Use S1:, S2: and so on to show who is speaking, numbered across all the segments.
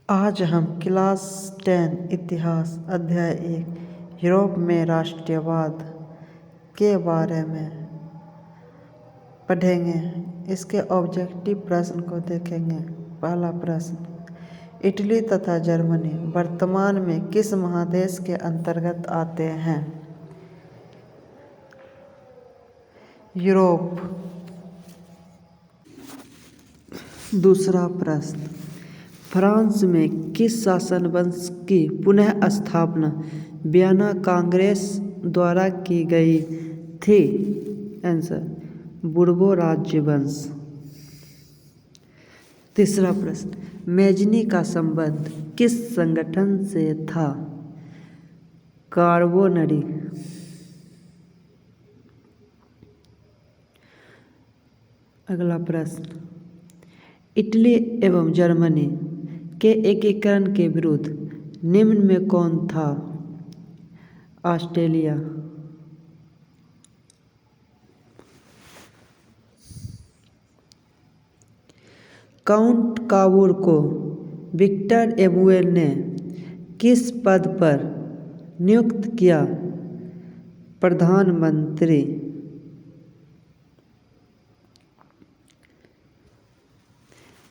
S1: आज हम क्लास 10 इतिहास अध्याय 1 यूरोप में राष्ट्रवाद के बारे में पढ़ेंगे। इसके ऑब्जेक्टिव प्रश्न को देखेंगे। पहला प्रश्न, इटली तथा जर्मनी वर्तमान में किस महादेश के अंतर्गत आते हैं? यूरोप। दूसरा प्रश्न, फ्रांस में किस शासन वंश की पुनः स्थापना वियना कांग्रेस द्वारा की गई थी? आंसर, बूर्बो राजवंश। तीसरा प्रश्न, मेजनी का संबंध किस संगठन से था? कार्बोनरी। अगला प्रश्न, इटली एवं जर्मनी के एकीकरण के विरुद्ध निम्न में कौन था? ऑस्ट्रेलिया। काउंट काबूर को विक्टर एमुएल ने किस पद पर नियुक्त किया? प्रधानमंत्री।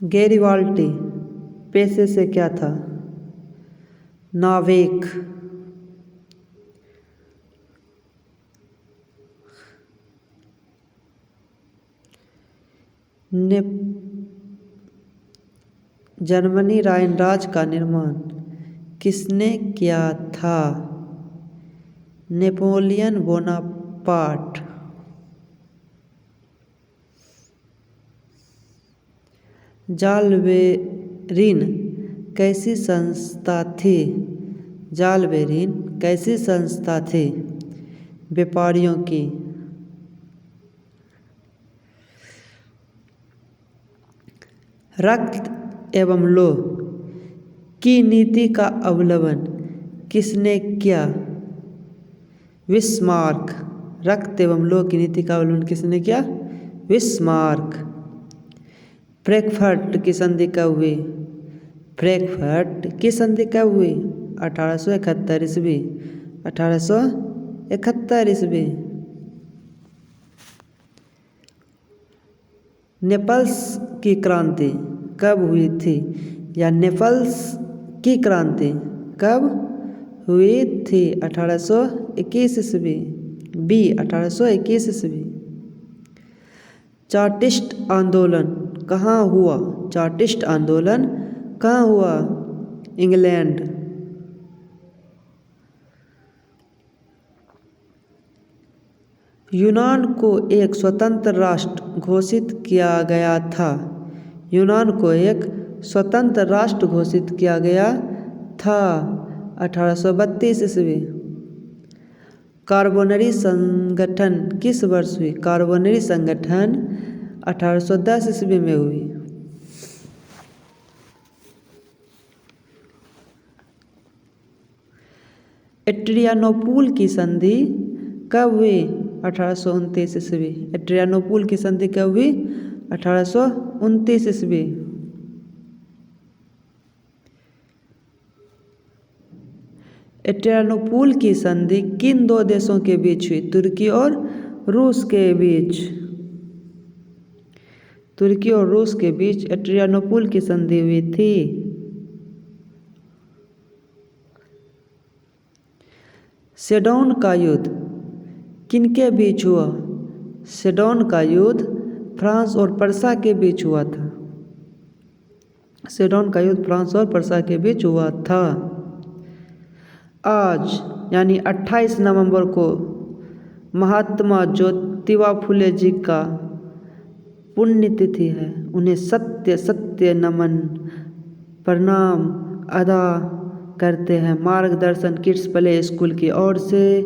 S1: गैरिबाल्डी पेशे से क्या था? नाविक। जर्मनी राइन राज्य का निर्माण किसने किया था? Napoleon Bonaparte. जालबेरिन कैसी संस्था थी? जालबेरिन कैसी संस्था थी? व्यापारियों की। रक्त एवं लौह की नीति का अवलंबन किसने किया? बिस्मार्क। रक्त एवं लौह की नीति का अवलंबन किसने किया? बिस्मार्क। फ्रैंकफर्ट की संधि कब हुई? फ्रैंकफर्ट की संधि कब हुई? 1871 ईस्वी। 1871 ईस्वी। नेपल्स की क्रांति कब हुई थी? या नेपल्स की क्रांति कब हुई थी? 1821 ईस्वी। बी 1821 ईस्वी। चार्टिस्ट आंदोलन कहाँ हुआ? चार्टिस्ट आंदोलन कहाँ हुआ? इंग्लैंड। यूनान को एक स्वतंत्र राष्ट्र घोषित किया गया था। यूनान को एक स्वतंत्र राष्ट्र घोषित किया गया था 1832 ईस्वी। कार्बोनरी संगठन किस वर्ष हुई? कार्बोनरी संगठन 1810 ईस्वी में हुई। एड्रियानोपुल की संधि कब हुई? 1829 ईस्वी। एड्रियानोपुल की संधि कब हुई? 1829 ईस्वी। एड्रियानोपुल की संधि किन दो देशों के बीच हुई? तुर्की और रूस के बीच। तुर्की और रूस के बीच एड्रियानोपुल की संधि हुई थी। सेडोन का युद्ध किनके बीच हुआ? सेडोन का युद्ध फ्रांस और पर्सा के बीच हुआ था। सेडोन का युद्ध फ्रांस और पर्सा के बीच हुआ था। आज यानी 28 नवंबर को महात्मा ज्योतिबा फुले जी का पुण्यतिथि है। उन्हें सत्य सत्य नमन प्रणाम अदा करते हैं। मार्गदर्शन किड्स प्ले स्कूल की ओर से।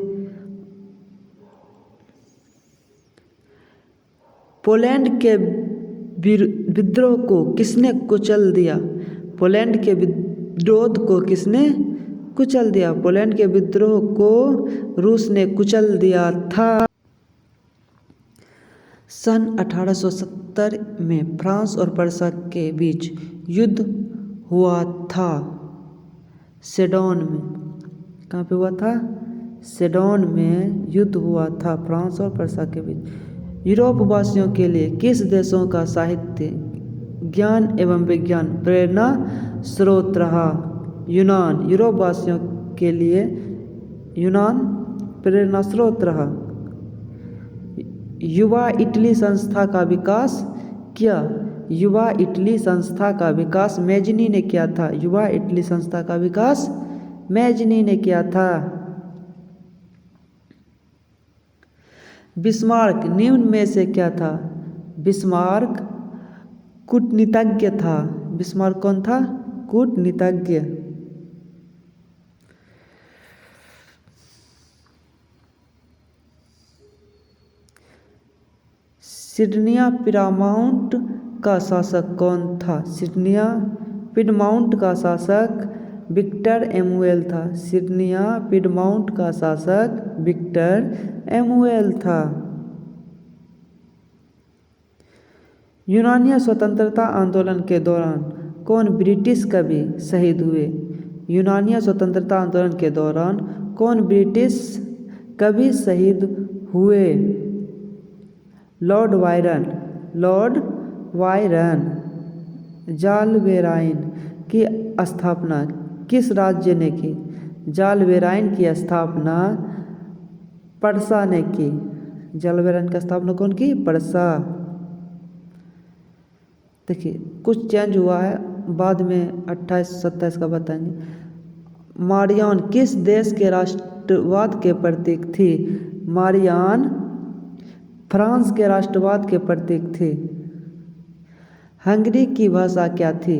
S1: पोलैंड के विद्रोह को किसने कुचल दिया? पोलैंड के विरोध को किसने कुचल दिया? पोलैंड के विद्रोह को रूस ने कुचल दिया था। सन 1870 में फ्रांस और पर्सा के बीच युद्ध हुआ था सेडोन में। कहाँ पे हुआ था? सेडोन में युद्ध हुआ था फ्रांस और पर्सा के बीच। यूरोप वासियों के लिए किस देशों का साहित्य, ज्ञान एवं विज्ञान प्रेरणा स्रोत रहा? यूनान। यूरोप वासियों के लिए यूनान प्रेरणा स्रोत रहा। युवा इटली संस्था का विकास किया। युवा इटली संस्था का विकास मैजनी ने किया था। युवा इटली संस्था का विकास मैजनी ने किया था। बिस्मार्क निम्न में से क्या था? बिस्मार्क कूटनीतिज्ञ था। बिस्मार्क कौन था? कूटनीतिज्ञ। सिडनिया पिरामाउंट का शासक कौन था? सिडनिया पिडमाउंट का शासक विक्टर एमुएल था। सिडनिया पिडमाउंट का शासक विक्टर एमुएल था। यूनानिया स्वतंत्रता आंदोलन के दौरान कौन ब्रिटिश कवि शहीद हुए? यूनानिया स्वतंत्रता आंदोलन के दौरान कौन ब्रिटिश कवि शहीद हुए? Lord Byron. Lord Byron. Zollverein की स्थापना किस राज्य ने की? जालवेराइन की स्थापना पर्सा ने की। जालवेराइन की स्थापना कौन की? पर्सा। देखिए कुछ चेंज हुआ है, बाद में 28-27 का बताएंगे। मारियान किस देश के राष्ट्रवाद के प्रतीक थी? मारियान फ्रांस के राष्ट्रवाद के प्रतीक थी। हंगरी की भाषा क्या थी?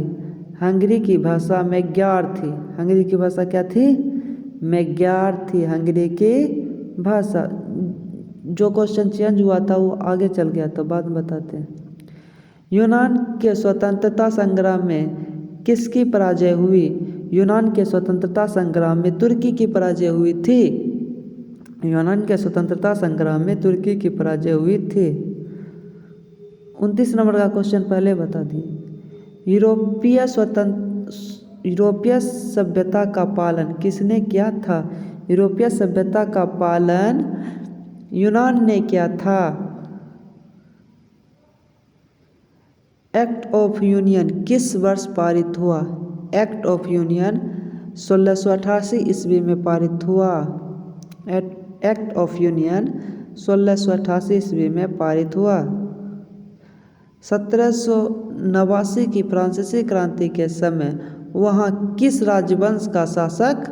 S1: हंगरी की भाषा मैग्यार थी। हंगरी की भाषा क्या थी? मैग्यार थी हंगरी की भाषा। जो क्वेश्चन चेंज हुआ था वो आगे चल गया था, बाद में बताते हैं। यूनान के स्वतंत्रता संग्राम में किसकी पराजय हुई? यूनान के स्वतंत्रता संग्राम में तुर्की की पराजय हुई थी। यूनान के स्वतंत्रता संग्राम में तुर्की की पराजय हुई थी। 29 नंबर का क्वेश्चन पहले बता दिए। यूरोपीय सभ्यता का पालन किसने किया था? यूरोपीय सभ्यता का पालन यूनान ने किया था। एक्ट ऑफ यूनियन किस वर्ष पारित हुआ? एक्ट ऑफ यूनियन 1688 ईस्वी में पारित हुआ। एक्ट ऑफ यूनियन 1688 ईस्वी में पारित हुआ। 1789 की फ्रांसीसी क्रांति के समय वहाँ किस राजवंश का शासक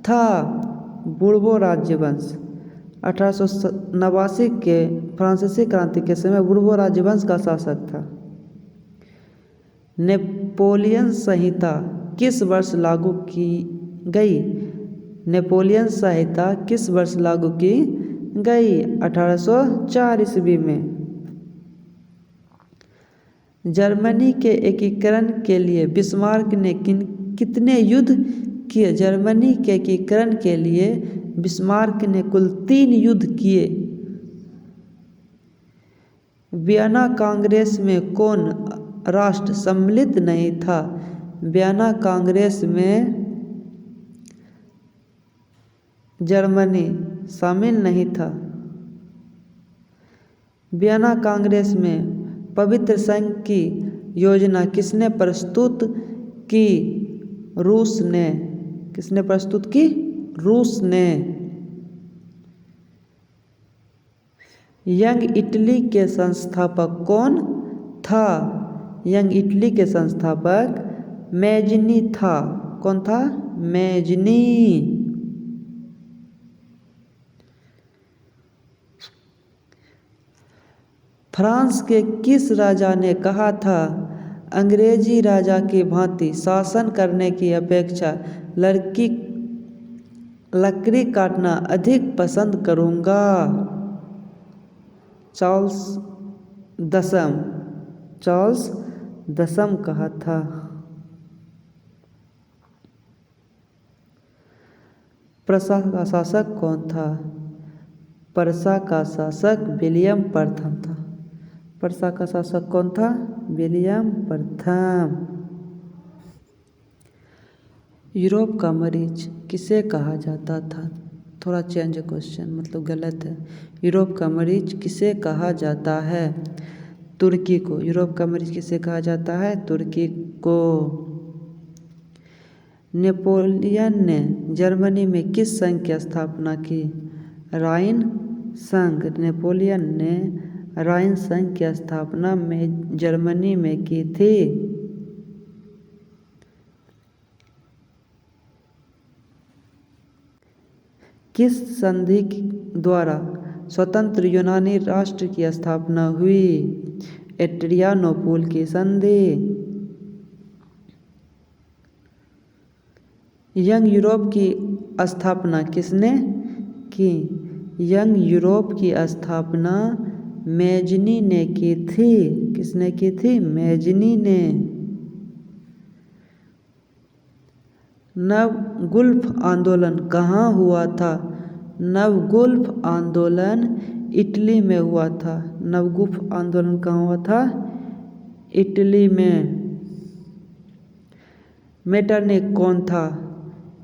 S1: था? बुर्बो राजवंश। 1889 के फ्रांसीसी क्रांति के समय बुर्बो राजवंश का शासक था। नेपोलियन संहिता किस वर्ष लागू की गई? नेपोलियन संहिता किस वर्ष लागू की गई? 1804 ईस्वी में। जर्मनी के एकीकरण के लिए बिस्मार्क ने कितने युद्ध किए? जर्मनी के एकीकरण के लिए बिस्मार्क ने कुल 3 युद्ध किए। वियना कांग्रेस में कौन राष्ट्र सम्मिलित नहीं था? वियना कांग्रेस में जर्मनी शामिल नहीं था। वियना कांग्रेस में पवित्र संघ की योजना किसने प्रस्तुत की? रूस ने। किसने प्रस्तुत की? रूस ने। यंग इटली के संस्थापक कौन था? यंग इटली के संस्थापक मैजनी था। कौन था? मैजनी। फ्रांस के किस राजा ने कहा था, अंग्रेजी राजा की भांति शासन करने की अपेक्षा लकड़ी काटना अधिक पसंद करूँगा? चार्ल्स दसम। चार्ल्स दसम कहा था। पर्सा का शासक कौन था? पर्सा का शासक विलियम प्रथम था। पर्सा का शासक कौन था? विलियम प्रथम। यूरोप का मरीज किसे कहा जाता था? थोड़ा चेंज क्वेश्चन, मतलब गलत है। यूरोप का मरीज किसे कहा जाता है? तुर्की को। यूरोप का मरीज किसे कहा जाता है? तुर्की को। नेपोलियन ने जर्मनी में किस संघ की स्थापना की? राइन संघ। नेपोलियन ने राइन संघ की स्थापना में जर्मनी में की थी। किस संधि द्वारा स्वतंत्र यूनानी राष्ट्र की स्थापना हुई? एड्रियानोपुल की संधि। यंग यूरोप की स्थापना किसने की? यंग यूरोप की स्थापना मैजनी ने की थी। किसने की थी? मैजनी ने। नवगुल्फ आंदोलन कहाँ हुआ था? नवगुल्फ आंदोलन इटली में हुआ था। नवगुल्फ आंदोलन कहाँ हुआ था? इटली में। मेटरनिख कौन था?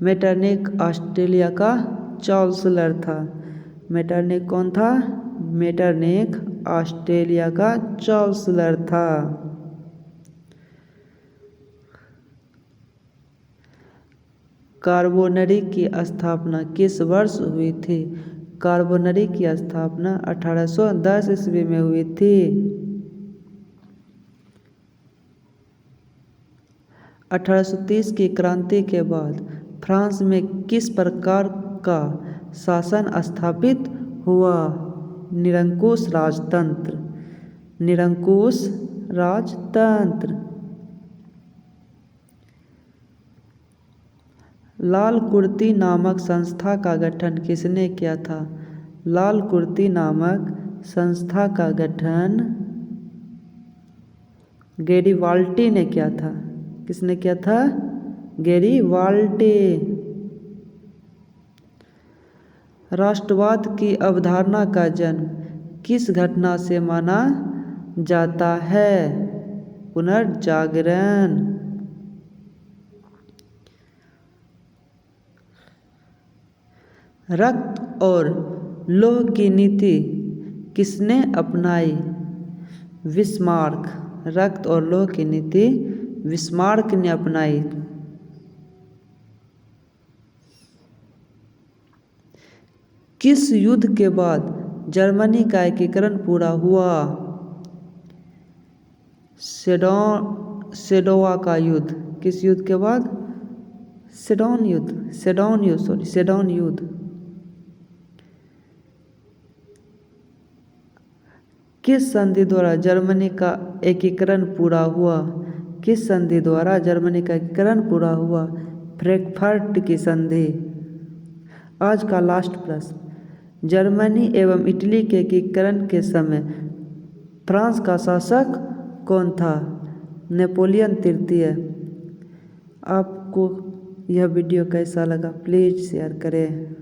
S1: मेटरनिख ऑस्ट्रेलिया का चांसलर था। मेटरनिख कौन था? मेटरनिख ऑस्ट्रेलिया का चांसलर था। कार्बोनरी की स्थापना किस वर्ष हुई थी? कार्बोनरी की स्थापना 1810 ईस्वी में हुई थी। 1830 की क्रांति के बाद फ्रांस में किस प्रकार का शासन स्थापित हुआ? निरंकुश राजतंत्र। निरंकुश राजतंत्र। लाल कुर्ती नामक संस्था का गठन किसने किया था? लाल कुर्ती नामक संस्था का गठन गैरिबाल्डी ने किया था। किसने किया था? गैरिबाल्डी। राष्ट्रवाद की अवधारणा का जन्म किस घटना से माना जाता है? पुनर्जागरण। रक्त और लौह की नीति किसने अपनाई? बिस्मार्क। रक्त और लौह की नीति बिस्मार्क ने अपनाई। किस युद्ध के बाद जर्मनी का एकीकरण पूरा हुआ? सेडोवा का युद्ध। किस युद्ध के बाद? सेडोन युद्ध। किस संधि द्वारा जर्मनी का एकीकरण पूरा हुआ? किस संधि द्वारा जर्मनी का एकीकरण पूरा हुआ? फ्रैंकफर्ट की संधि। आज का लास्ट प्रश्न, जर्मनी एवं इटली के एकीकरण के समय फ्रांस का शासक कौन था? नेपोलियन तृतीय। आपको यह वीडियो कैसा लगा प्लीज़ शेयर करें।